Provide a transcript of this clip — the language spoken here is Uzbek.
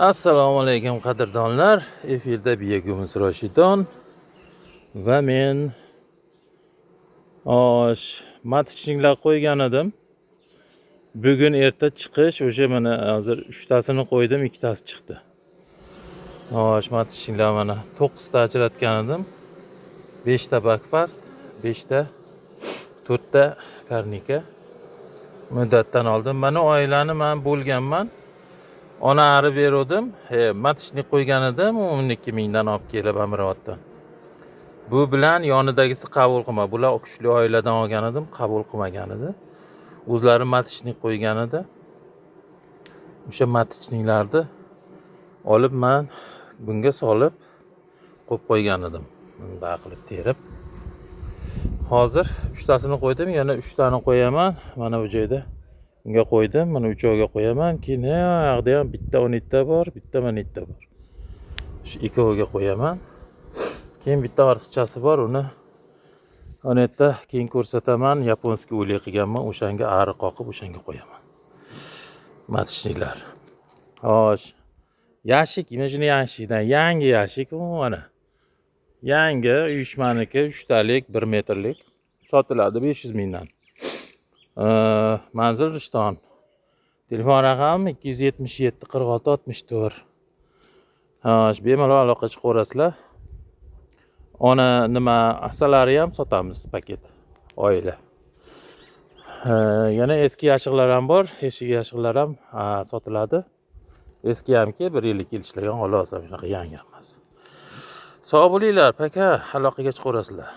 Assalomu alaykum qadrdonlar. Efirda Biyagumuz Roshidon va men matchinglar qo'ygan edim. Bugun erta chiqish, o'sha mana hozir 3 tasini qo'ydim, 2 tasi chiqdi. Matchinglar mana 9 ta ajratgan edim. 5 ta bakfast, 5 ta 4 ta karnika muddatdan oldim. Mana oilani men bo'lganman. Ona ari berdim. Matchni qo'ygan edim, 12 mingdan olib kelib Amirovdan. Bu bilan yonidagisi qabul qilma. Bular kuchli oiladan olgan edim, qabul qilmagan edi. O'zlari matchni qo'ygan edi. O'sha matchnilarni olib men bunga solib qo'yib qo'ygan edim. Bunday qilib terib. Hozir 3 tasini qo'ydim, yana 3 tani qo'yaman. Mana bu joyda bunga qo'ydim, mana 3 joyga qo'yaman. Keyin yoqda ham bitta 12 ta bor, bitta 12 ta bor. Shu ikkoviga qo'yaman. Keyin bitta ortiqchasi bor, uni onetda keyin ko'rsataman. Yaponskiy o'lik qilganman, o'shanga ari qoqib o'shanga qo'yaman. Matchnilar. Xo'sh. Yashik, mana shuni yashikdan, yangi yashik mana. Yangi uyushmaniki 3 talik 1 metrlik sotiladi 500 mingdan. Manzil Rishton. Telefon raqamim 277 46 64. Bemalol aloqa chiqaverasizlar. Ona nima asalari ham sotamiz paket oila. Yana eski yashiqlar ham bor, eski yashiqlar ham sotiladi. Eski hamki 1 yillik kelishilgan xolos, shunaqa yangi emas. Sog' bo'linglar, paka, aloqaga chiqaverasizlar.